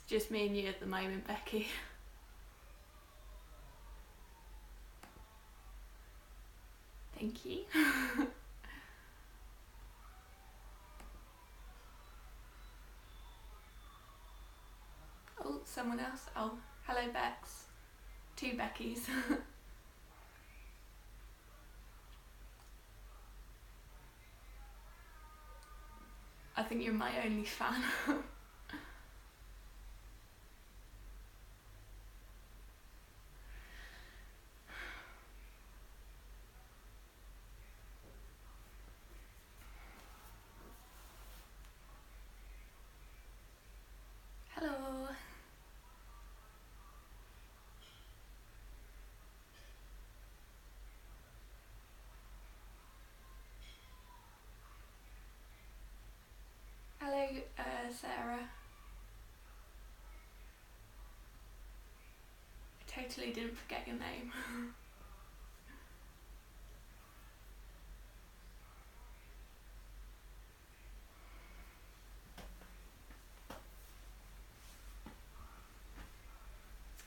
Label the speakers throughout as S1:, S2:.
S1: Just me and you at the moment, Becky. Thank you. Oh, someone else. Oh, hello, Bex. 2 Beckys. I think you're my only fan. Hello. Hello, Sarah. I totally didn't forget your name.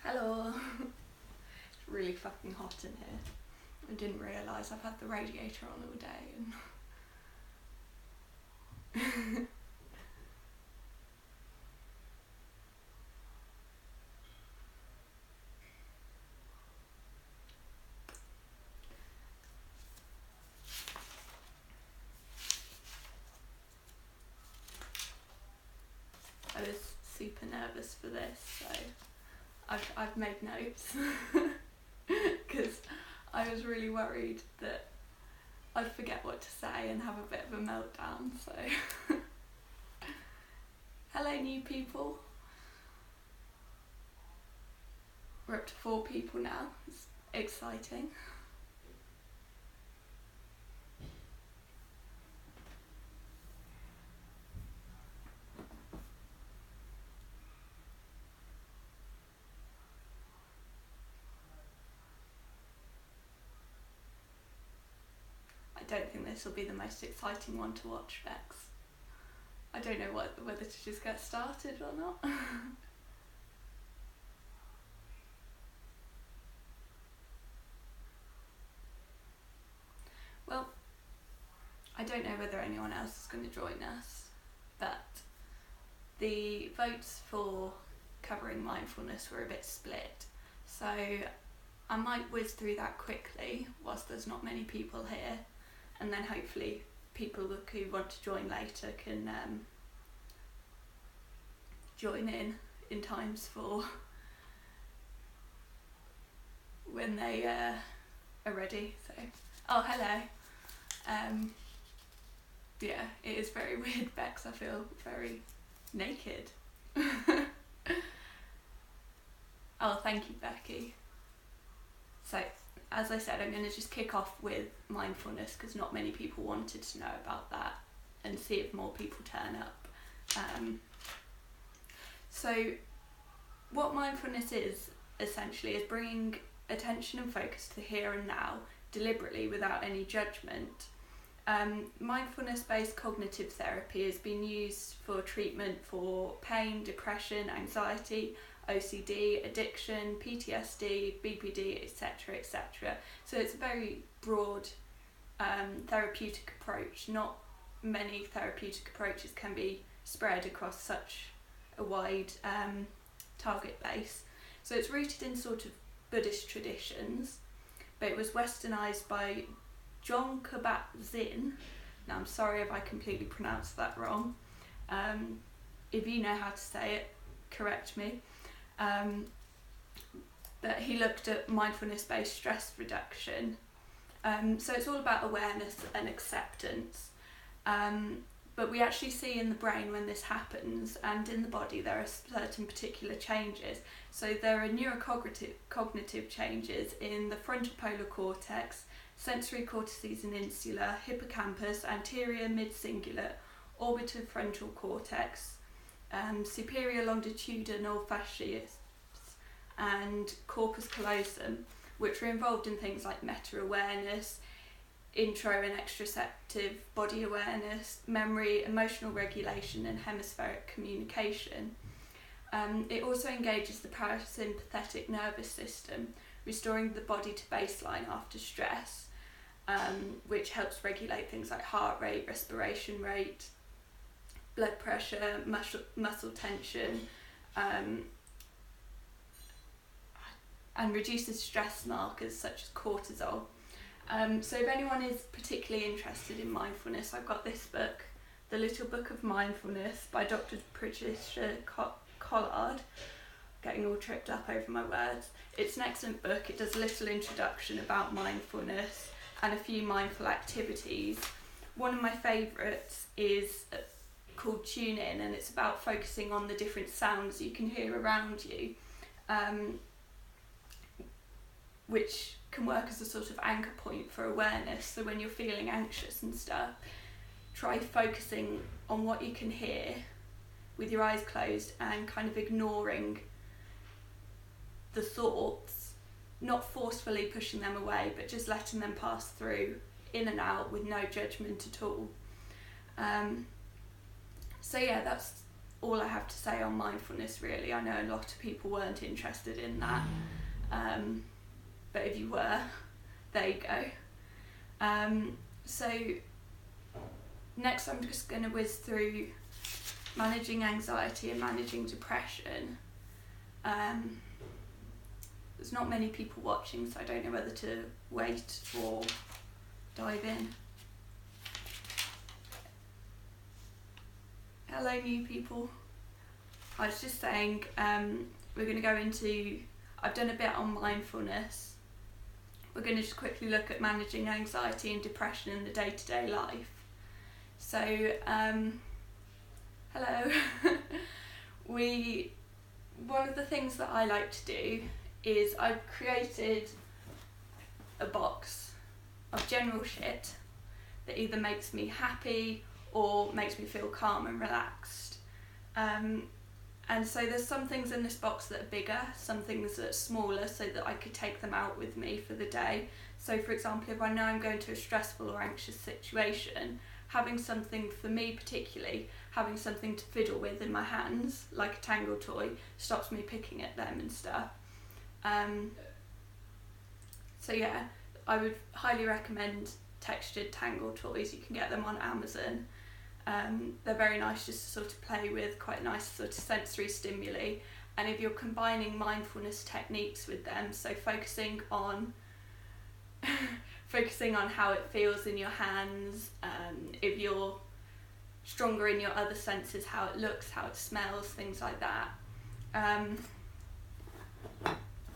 S1: Hello. It's really fucking hot in here. I didn't realise I've had the radiator on all day and I was super nervous for this, so I've made notes because I was really worried that I'd forget what to say and have a bit of a meltdown, so hello new people. We're up to 4 people now, it's exciting. I don't think this will be the most exciting one to watch, Bex. I don't know whether to just get started or not. Well, I don't know whether anyone else is going to join us, but the votes for covering mindfulness were a bit split, so I might whiz through that quickly whilst there's not many people here, and then hopefully people who want to join later can join in times for when they are ready. So, oh hello. Yeah, it is very weird, Bex. I feel very naked. Oh, thank you, Becky. So, as I said, I'm going to just kick off with mindfulness because not many people wanted to know about that, and see if more people turn up. So, what mindfulness is essentially is bringing attention and focus to the here and now deliberately without any judgment. Mindfulness-based cognitive therapy has been used for treatment for pain, depression, anxiety, OCD, addiction, PTSD, BPD, etc., etc. So it's a very broad therapeutic approach. Not many therapeutic approaches can be spread across such a wide target base. So it's rooted in sort of Buddhist traditions, but it was westernised by John Kabat-Zinn. Now I'm sorry if I completely pronounced that wrong. If you know how to say it, correct me. But he looked at mindfulness-based stress reduction. So it's all about awareness and acceptance. But we actually see in the brain when this happens, and in the body there are certain particular changes. So there are neurocognitive changes in the frontal polar cortex, sensory cortices and insula, hippocampus, anterior mid-cingulate, orbitofrontal cortex, superior longitudinal fascias, and corpus callosum, which are involved in things like meta-awareness, intro and extraceptive body awareness, memory, emotional regulation, and hemispheric communication. It also engages the parasympathetic nervous system, restoring the body to baseline after stress, which helps regulate things like heart rate, respiration rate, blood pressure, muscle tension, and reduces stress markers such as cortisol. So if anyone is particularly interested in mindfulness, I've got this book, The Little Book of Mindfulness by Dr. Patricia Collard. Getting all tripped up over my words. It's an excellent book. It does a little introduction about mindfulness and a few mindful activities. One of my favourites is called Tune In, and it's about focusing on the different sounds you can hear around you, which can work as a sort of anchor point for awareness. So when you're feeling anxious and stuff, try focusing on what you can hear with your eyes closed and kind of ignoring the thoughts, not forcefully pushing them away, but just letting them pass through, in and out, with no judgment at all. So yeah, that's all I have to say on mindfulness, really. I know a lot of people weren't interested in that, but if you were, there you go. So next I'm just going to whiz through managing anxiety and managing depression. There's not many people watching, so I don't know whether to wait or dive in. Hello new people. I was just saying, we're going to go into, I've done a bit on mindfulness. We're going to just quickly look at managing anxiety and depression in the day-to-day life. So, hello. One of the things that I like to do is I've created a box of general shit that either makes me happy or makes me feel calm and relaxed. And so there's some things in this box that are bigger, some things that are smaller, so that I could take them out with me for the day. So for example, if I know I'm going to a stressful or anxious situation, having something, for me particularly, having something to fiddle with in my hands, like a Tangle toy, stops me picking at them and stuff. So yeah, I would highly recommend textured Tangle toys. You can get them on Amazon. They're very nice just to sort of play with, quite nice sort of sensory stimuli. And if you're combining mindfulness techniques with them, so focusing on how it feels in your hands, if you're stronger in your other senses, how it looks, how it smells, things like that.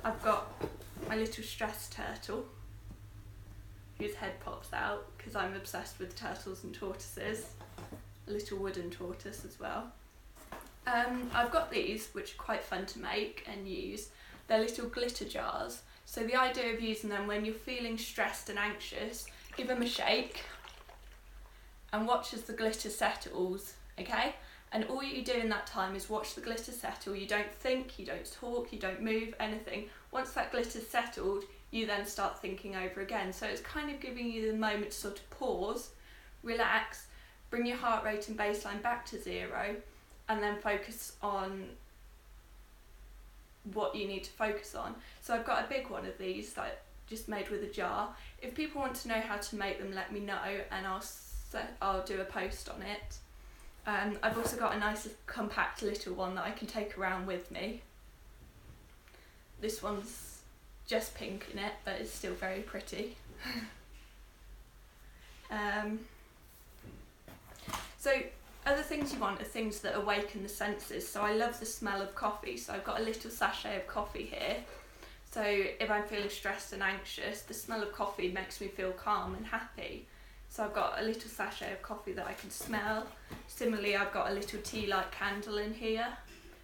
S1: I've got my little stress turtle, whose head pops out because I'm obsessed with turtles and tortoises. A little wooden tortoise as well. I've got these, which are quite fun to make and use. They're little glitter jars. So the idea of using them when you're feeling stressed and anxious, give them a shake and watch as the glitter settles, okay? And all you do in that time is watch the glitter settle. You don't think, you don't talk, you don't move, anything. Once that glitter's settled, you then start thinking over again. So it's kind of giving you the moment to sort of pause, relax, bring your heart rate and baseline back to 0, and then focus on what you need to focus on. So I've got a big one of these, like just made with a jar. If people want to know how to make them, let me know, and I'll do a post on it. I've also got a nice compact little one that I can take around with me. This one's just pink in it, but it's still very pretty. So other things you want are things that awaken the senses. So I love the smell of coffee, so I've got a little sachet of coffee here. So if I'm feeling stressed and anxious, the smell of coffee makes me feel calm and happy. So I've got a little sachet of coffee that I can smell. Similarly, I've got a little tea light candle in here.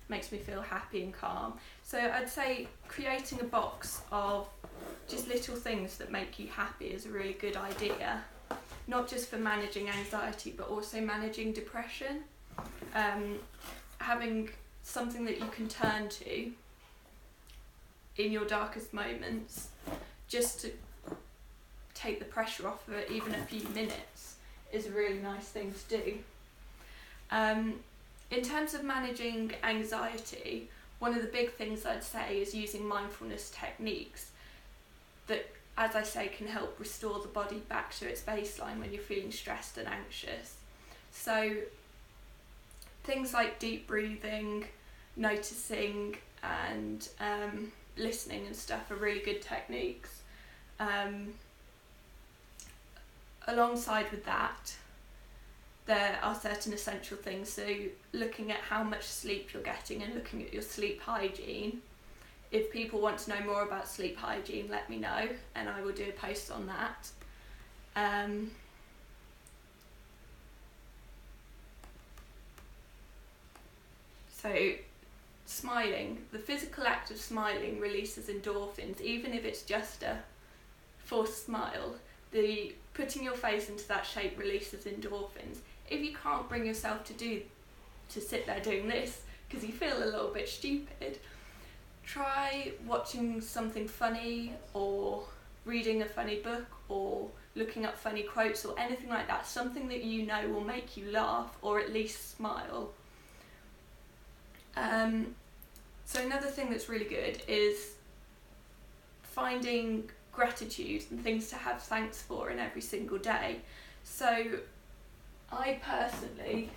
S1: Makes me feel happy and calm. So I'd say creating a box of just little things that make you happy is a really good idea. Not just for managing anxiety, but also managing depression. Having something that you can turn to in your darkest moments, just to take the pressure off for even a few minutes, is a really nice thing to do. In terms of managing anxiety, one of the big things I'd say is using mindfulness techniques that, as I say, can help restore the body back to its baseline when you're feeling stressed and anxious. So things like deep breathing, noticing, and listening and stuff are really good techniques. Alongside with that, there are certain essential things, so looking at how much sleep you're getting and looking at your sleep hygiene. If people want to know more about sleep hygiene, let me know and I will do a post on that. So smiling, the physical act of smiling releases endorphins, even if it's just a forced smile. The putting your face into that shape releases endorphins. If you can't bring yourself to sit there doing this because you feel a little bit stupid, try watching something funny or reading a funny book or looking up funny quotes or anything like that, something that you know will make you laugh or at least smile. So another thing that's really good is finding gratitude and things to have thanks for in every single day. So I personally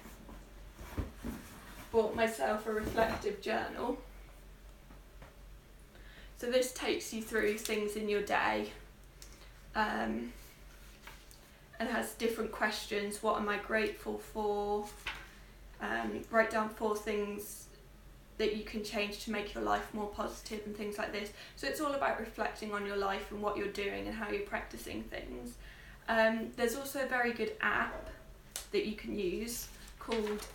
S1: bought myself a reflective journal. So this takes you through things in your day and has different questions. What am I grateful for? Write down 4 things that you can change to make your life more positive and things like this. So it's all about reflecting on your life and what you're doing and how you're practicing things. There's also a very good app that you can use called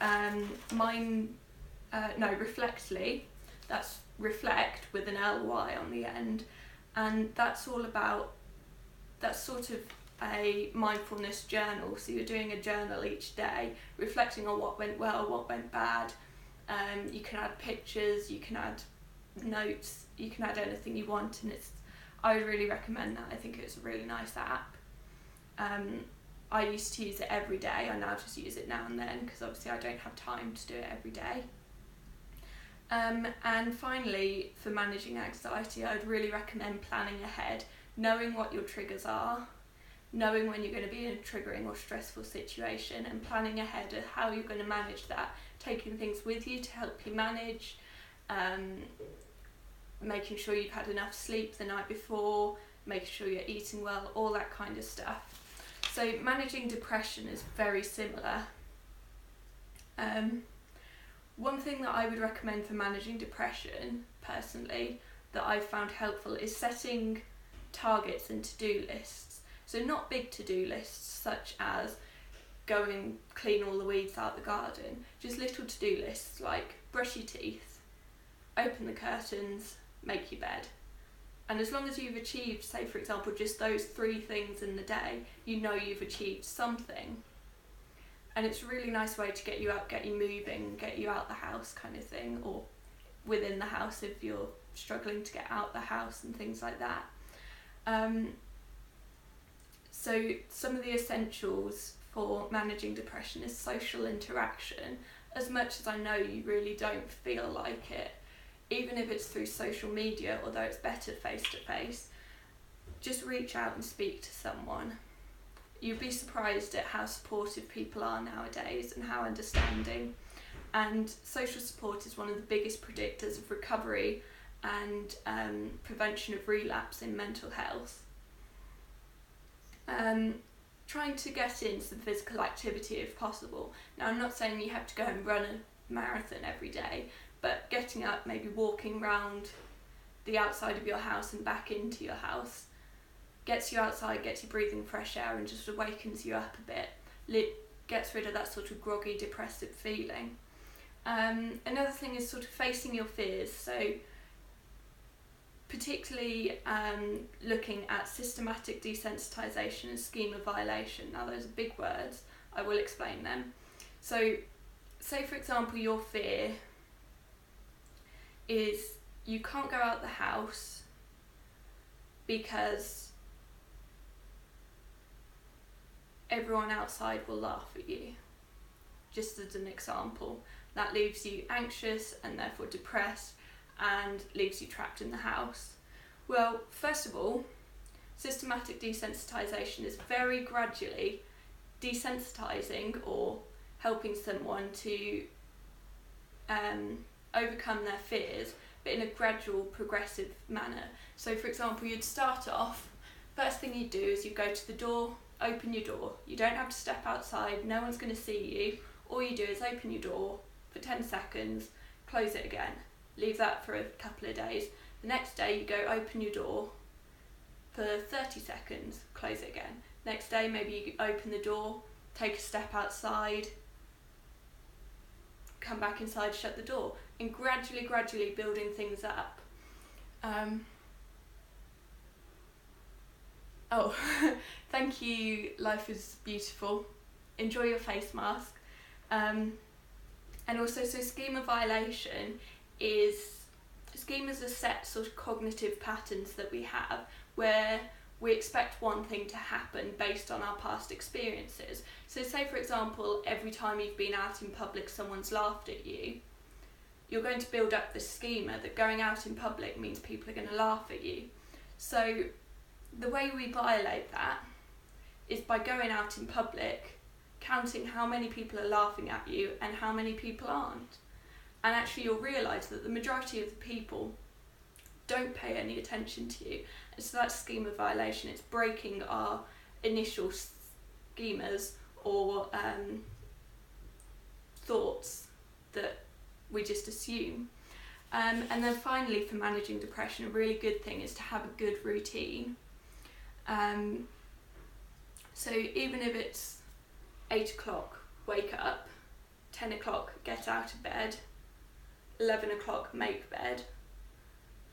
S1: Reflectly. That's reflect with an ly on the end, and that's sort of a mindfulness journal. So you're doing a journal each day, reflecting on what went well, what went bad. You can add pictures, you can add notes, you can add anything you want, and I would really recommend that. I think it's a really nice app. I used to use it every day. I now just use it now and then because obviously I don't have time to do it every day. And finally, for managing anxiety, I would really recommend planning ahead, knowing what your triggers are, knowing when you're going to be in a triggering or stressful situation, and planning ahead of how you're going to manage that, taking things with you to help you manage, making sure you've had enough sleep the night before, making sure you're eating well, all that kind of stuff. So managing depression is very similar. One thing that I would recommend for managing depression, personally, that I've found helpful is setting targets and to-do lists. So not big to-do lists such as go and clean all the weeds out the garden, just little to-do lists like brush your teeth, open the curtains, make your bed. And as long as you've achieved, say for example, just those 3 things in the day, you know you've achieved something. And it's a really nice way to get you out, get you moving, get you out the house kind of thing, or within the house if you're struggling to get out the house and things like that. So some of the essentials for managing depression is social interaction. As much as I know you really don't feel like it, even if it's through social media, although it's better face to face, just reach out and speak to someone. You'd be surprised at how supportive people are nowadays and how understanding. And social support is one of the biggest predictors of recovery and prevention of relapse in mental health. Trying to get in some physical activity if possible. Now, I'm not saying you have to go and run a marathon every day, but getting up, maybe walking around the outside of your house and back into your house, gets you outside, gets you breathing fresh air and just awakens you up a bit, gets rid of that sort of groggy, depressive feeling. Another thing is sort of facing your fears, so particularly looking at systematic desensitisation and schema violation. Now those are big words, I will explain them. So say for example your fear is you can't go out the house because everyone outside will laugh at you, just as an example. That leaves you anxious and therefore depressed and leaves you trapped in the house. Well, first of all, systematic desensitisation is very gradually desensitising or helping someone to overcome their fears, but in a gradual, progressive manner. So for example, you'd start off, first thing you do is you go to the door, open your door. You don't have to step outside, no one's going to see you. All you do is open your door for 10 seconds, close it again. Leave that for a couple of days. The next day you go open your door for 30 seconds, close it again. Next day maybe you open the door, take a step outside, come back inside, shut the door, and gradually building things up. Thank you, life is beautiful. Enjoy your face mask. And also, so schema violation is, schemas are set sort of cognitive patterns that we have where we expect one thing to happen based on our past experiences. So say for example, every time you've been out in public someone's laughed at you, you're going to build up this schema that going out in public means people are going to laugh at you. So the way we violate that is by going out in public, counting how many people are laughing at you and how many people aren't. And actually you'll realise that the majority of the people don't pay any attention to you. And so that's schema violation. It's breaking our initial schemas or thoughts that we just assume. And then finally, for managing depression, a really good thing is to have a good routine. So even if it's 8 o'clock, wake up, 10 o'clock, get out of bed, 11 o'clock, make bed,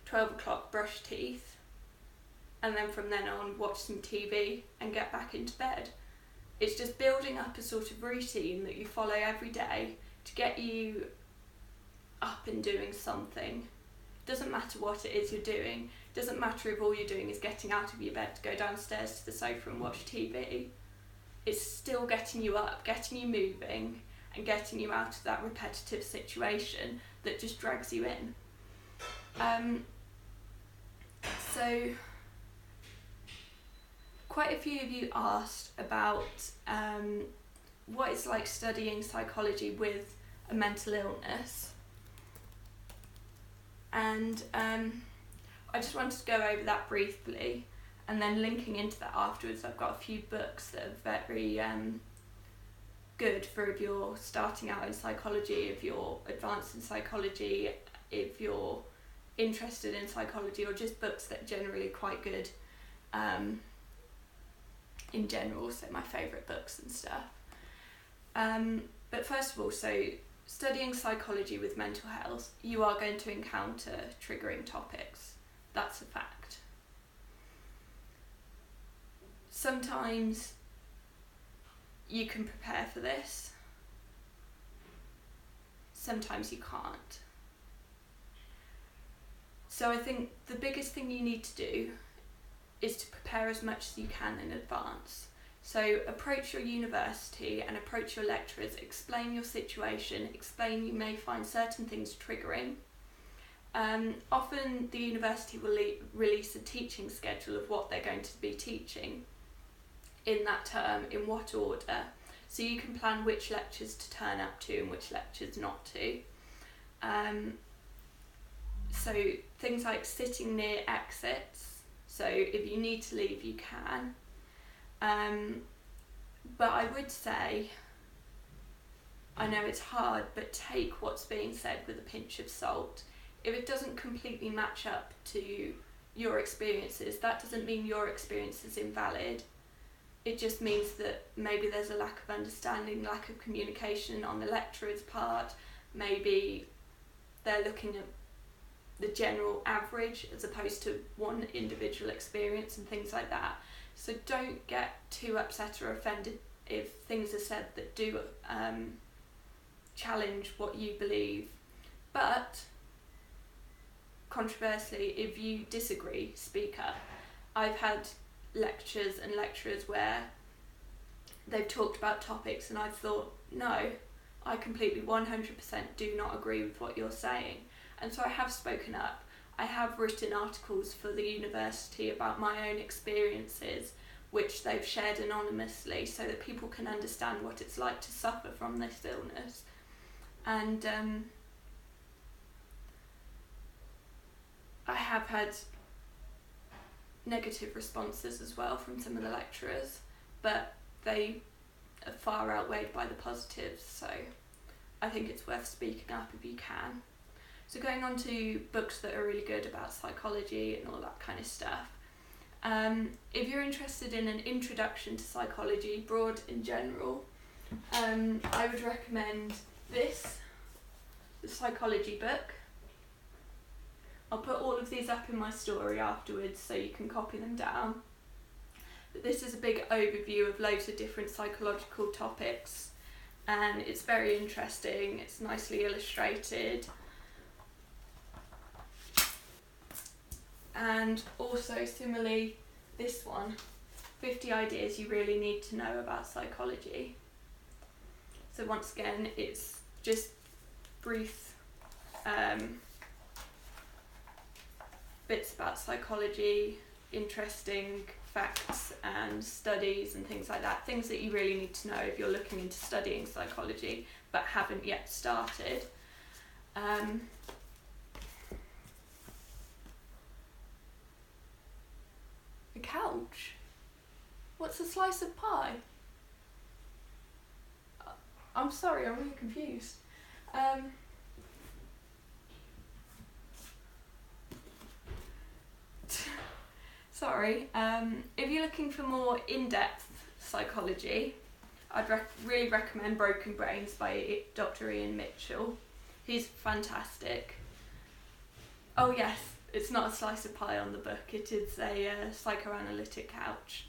S1: 12 o'clock, brush teeth, and then from then on, watch some TV and get back into bed. It's just building up a sort of routine that you follow every day to get you up and doing something. Doesn't matter what it is you're doing. Doesn't matter if all you're doing is getting out of your bed to go downstairs to the sofa and watch TV. It's still getting you up, getting you moving, and getting you out of that repetitive situation that just drags you in. So quite a few of you asked about what it's like studying psychology with a mental illness. And I just wanted to go over that briefly, and then linking into that afterwards, I've got a few books that are very good for if you're starting out in psychology, if you're advanced in psychology, if you're interested in psychology, or just books that are generally quite good in general, so my favourite books and stuff. But first of all, so studying psychology with mental health, you are going to encounter triggering topics. That's a fact. Sometimes you can prepare for this, sometimes you can't. So I think the biggest thing you need to do is to prepare as much as you can in advance. So approach your university and approach your lecturers, explain your situation, explain you may find certain things triggering. Often the university will release a teaching schedule of what they're going to be teaching in that term, in what order, so you can plan which lectures to turn up to and which lectures not to. So things like sitting near exits, so if you need to leave you can. But I would say, I know it's hard, but take what's being said with a pinch of salt. If it doesn't completely match up to your experiences, that doesn't mean your experience is invalid. It just means that maybe there's a lack of understanding, lack of communication on the lecturer's part. Maybe they're looking at the general average as opposed to one individual experience and things like that. So don't get too upset or offended if things are said that do challenge what you believe. But controversially, if you disagree, speak up. I've had lectures and lecturers where they've talked about topics and I've thought, no, I completely 100% do not agree with what you're saying. And so I have spoken up. I have written articles for the university about my own experiences, which they've shared anonymously, so that people can understand what it's like to suffer from this illness. And I have had negative responses as well from some of the lecturers, but they are far outweighed by the positives, so I think it's worth speaking up if you can. So going on to books that are really good about psychology and all that kind of stuff. If you're interested in an introduction to psychology, broad in general, I would recommend this, the psychology book. I'll put all of these up in my story afterwards so you can copy them down. But this is a big overview of loads of different psychological topics, and it's very interesting, it's nicely illustrated. And also similarly, this one, 50 Ideas You Really Need to Know About Psychology. So once again, it's just brief bits about psychology, interesting facts and studies and things like that, things that you really need to know if you're looking into studying psychology but haven't yet started. A couch? What's a slice of pie? I'm sorry, I'm really confused. Sorry, if you're looking for more in-depth psychology, I'd really recommend Broken Brains by Dr. Ian Mitchell. He's fantastic. Oh yes, it's not a slice of pie on the book, it is a psychoanalytic couch.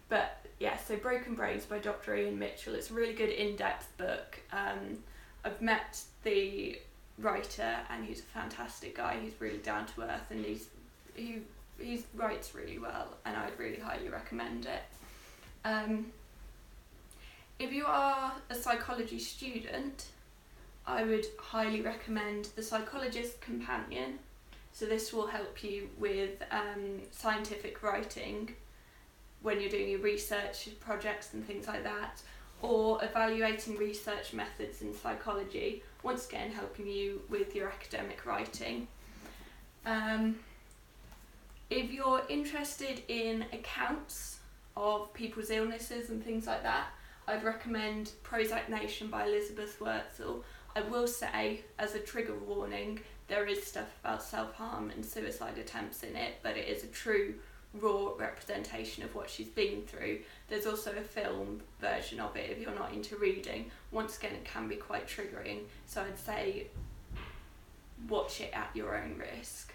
S1: But yeah, so Broken Brains by Dr. Ian Mitchell, it's a really good in-depth book. I've met the writer and he's a fantastic guy, he's really down to earth, and he writes really well, and I'd really highly recommend it. If you are a psychology student, I would highly recommend The Psychologist's Companion. So this will help you with scientific writing when you're doing your research projects and things like that, or evaluating research methods in psychology, once again helping you with your academic writing. If you're interested in accounts of people's illnesses and things like that, I'd recommend Prozac Nation by Elizabeth Wurtzel. I will say, as a trigger warning, there is stuff about self-harm and suicide attempts in it, but it is a true, raw representation of what she's been through. There's also a film version of it if you're not into reading. Once again, it can be quite triggering, so I'd say watch it at your own risk.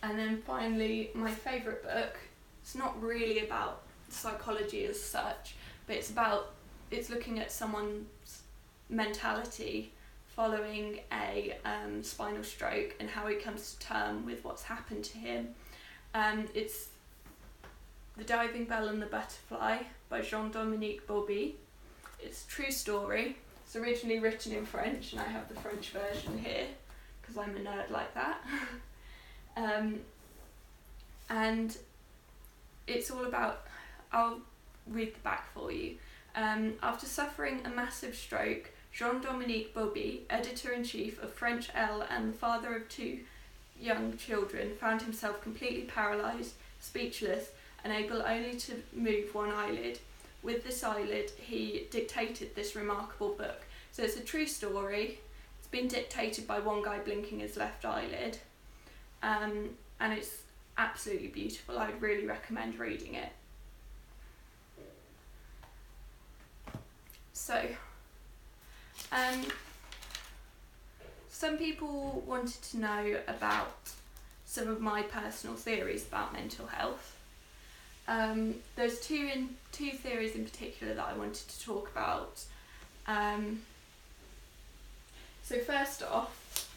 S1: And then finally, my favourite book, it's not really about psychology as such, but it's looking at someone's mentality following a spinal stroke and how he comes to terms with what's happened to him. It's The Diving Bell and the Butterfly by Jean-Dominique Bauby. It's a true story. It's originally written in French, and I have the French version here because I'm a nerd like that. And it's all about, I'll read the back for you. After suffering a massive stroke, Jean-Dominique Bauby, editor-in-chief of French Elle and the father of 2 young children, found himself completely paralysed, speechless, and able only to move one eyelid. With this eyelid, he dictated this remarkable book. So it's a true story. It's been dictated by one guy blinking his left eyelid. And it's absolutely beautiful. I'd really recommend reading it. So, some people wanted to know about some of my personal theories about mental health. There's two theories in particular that I wanted to talk about. So first off,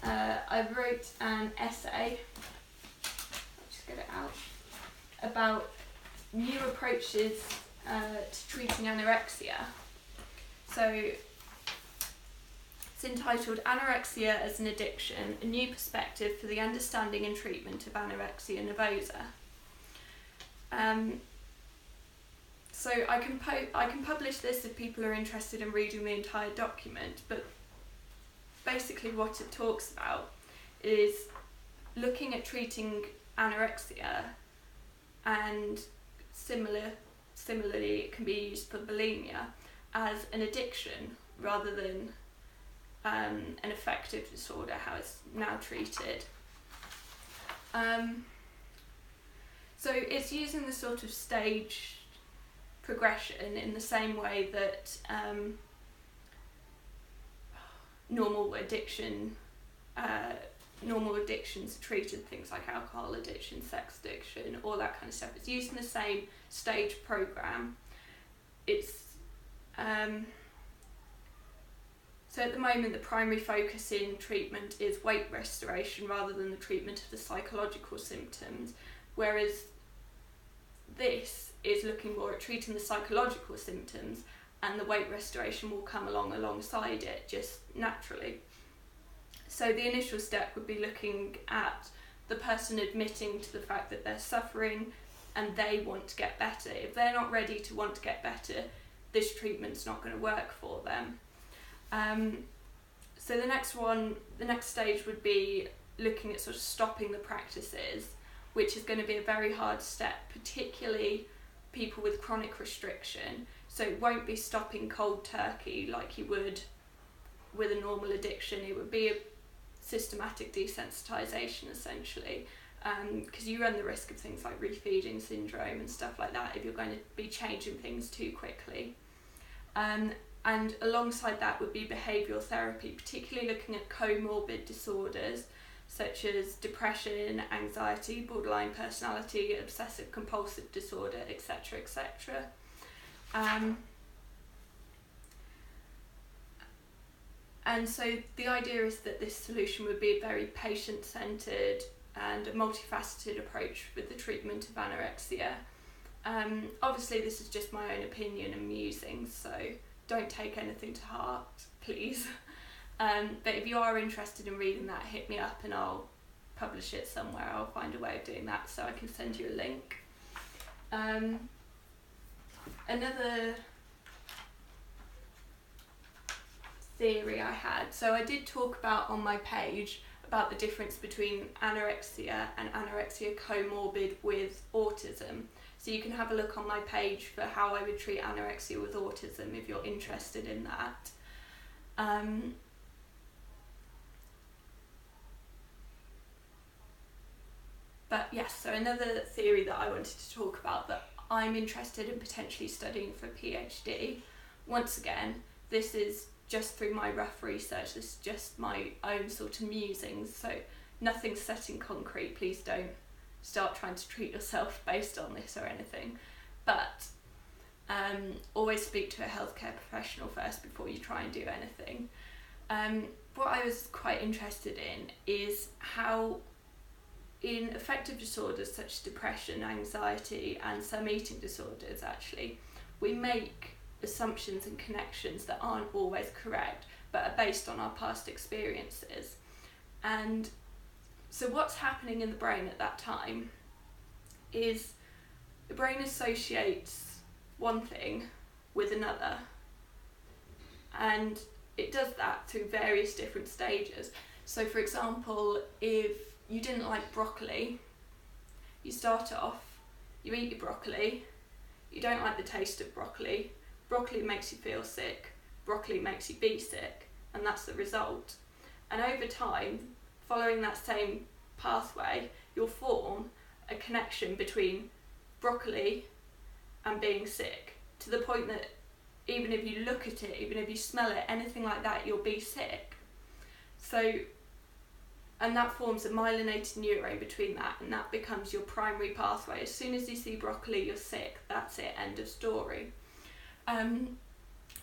S1: I wrote an essay, I'll just get it out, about new approaches to treating anorexia. So it's entitled Anorexia as an Addiction, a New Perspective for the Understanding and Treatment of Anorexia Nervosa. So I can publish this if people are interested in reading the entire document, but basically what it talks about is looking at treating anorexia, and similarly it can be used for bulimia as an addiction rather than an affective disorder, how it's now treated. So it's using the sort of stage progression in the same way that normal addictions are treated, things like alcohol addiction, sex addiction, all that kind of stuff. It's using the same stage program. It's so at the moment the primary focus in treatment is weight restoration rather than the treatment of the psychological symptoms, whereas this is looking more at treating the psychological symptoms, and the weight restoration will come alongside it just naturally. So the initial step would be looking at the person admitting to the fact that they're suffering and they want to get better. If they're not ready to want to get better, this treatment's not going to work for them. So the next stage would be looking at sort of stopping the practices, which is going to be a very hard step, particularly people with chronic restriction. So it won't be stopping cold turkey like you would with a normal addiction. It would be a systematic desensitization essentially, because you run the risk of things like refeeding syndrome and stuff like that if you're going to be changing things too quickly. And alongside that would be behavioural therapy, particularly looking at comorbid disorders such as depression, anxiety, borderline personality, obsessive compulsive disorder, etc., etc. And so the idea is that this solution would be a very patient-centred and a multifaceted approach with the treatment of anorexia. Obviously this is just my own opinion and musings, so don't take anything to heart, please. But if you are interested in reading that, hit me up and I'll publish it somewhere. I'll find a way of doing that so I can send you a link. Another theory I had, so I did talk about on my page about the difference between anorexia and anorexia comorbid with autism. So you can have a look on my page for how I would treat anorexia with autism if you're interested in that. But yes, so another theory that I wanted to talk about that I'm interested in potentially studying for a PhD. Once again, this is just through my rough research, this is just my own sort of musings, so nothing's set in concrete. Please don't start trying to treat yourself based on this or anything, but always speak to a healthcare professional first before you try and do anything. What I was quite interested in is how in affective disorders such as depression, anxiety and some eating disorders actually, we make assumptions and connections that aren't always correct but are based on our past experiences. And so what's happening in the brain at that time is the brain associates one thing with another, and it does that through various different stages. So for example, if you didn't like broccoli, you start off, you eat your broccoli, you don't like the taste of broccoli, broccoli makes you feel sick, broccoli makes you be sick, and that's the result. And over time, following that same pathway, you'll form a connection between broccoli and being sick, to the point that even if you look at it, even if you smell it, anything like that, you'll be sick. So, and that forms a myelinated neurone between that, and that becomes your primary pathway. As soon as you see broccoli, you're sick, that's it, end of story.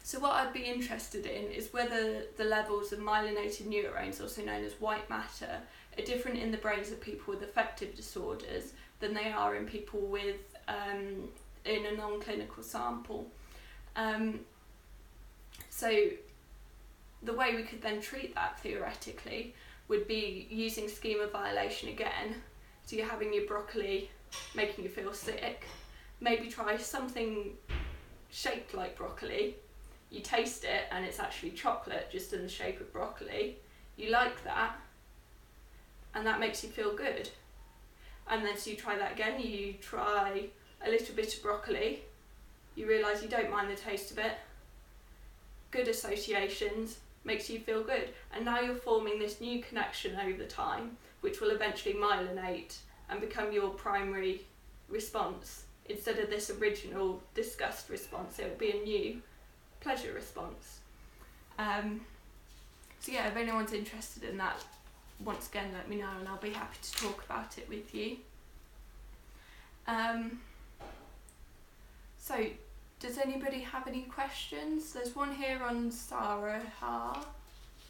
S1: So what I'd be interested in is whether the levels of myelinated neurons, also known as white matter, are different in the brains of people with affective disorders than they are in people with in a non-clinical sample. So the way we could then treat that theoretically would be using schema violation again. So you're having your broccoli making you feel sick. Maybe try something shaped like broccoli. You taste it and it's actually chocolate just in the shape of broccoli. You like that and that makes you feel good. And then so you try that again, you try a little bit of broccoli, you realise you don't mind the taste of it. Good associations, makes you feel good. And now you're forming this new connection over time, which will eventually myelinate and become your primary response. Instead of this original disgust response, it will be a new pleasure response. So yeah, if anyone's interested in that, once again let me know and I'll be happy to talk about it with you. So does anybody have any questions? There's one here on Sarah,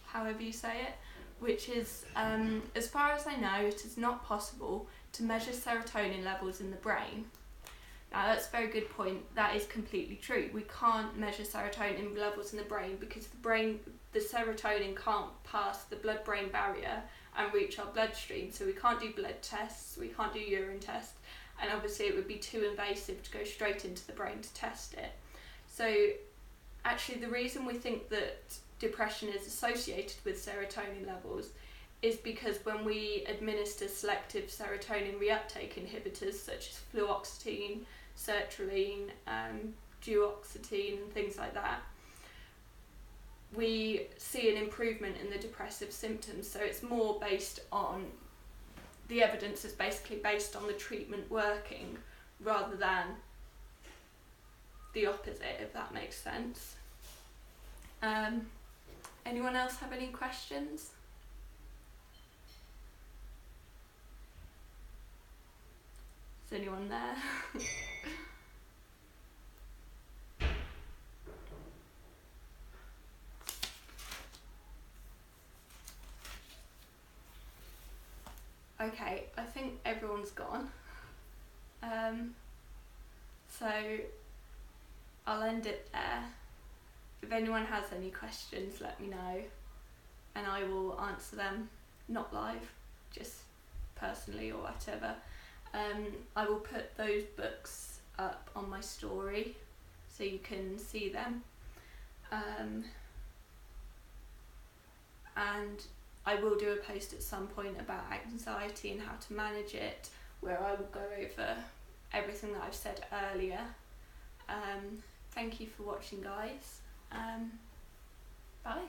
S1: however you say it, which is, as far as I know, it is not possible to measure serotonin levels in the brain. Now that's a very good point. That is completely true. We can't measure serotonin levels in the brain because the serotonin can't pass the blood-brain barrier and reach our bloodstream. So we can't do blood tests, we can't do urine tests, and obviously it would be too invasive to go straight into the brain to test it. So actually the reason we think that depression is associated with serotonin levels is because when we administer selective serotonin reuptake inhibitors such as fluoxetine, sertraline, duoxetine and things like that, we see an improvement in the depressive symptoms. So it's more based on, the evidence is basically based on the treatment working rather than the opposite, if that makes sense. Anyone else have any questions? Is anyone there? Okay, I think everyone's gone. So I'll end it there. If anyone has any questions, let me know and I will answer them, not live, just personally or whatever. I will put those books up on my story so you can see them. And I will do a post at some point about anxiety and how to manage it, where I will go over everything that I've said earlier. Thank you for watching, guys. Bye.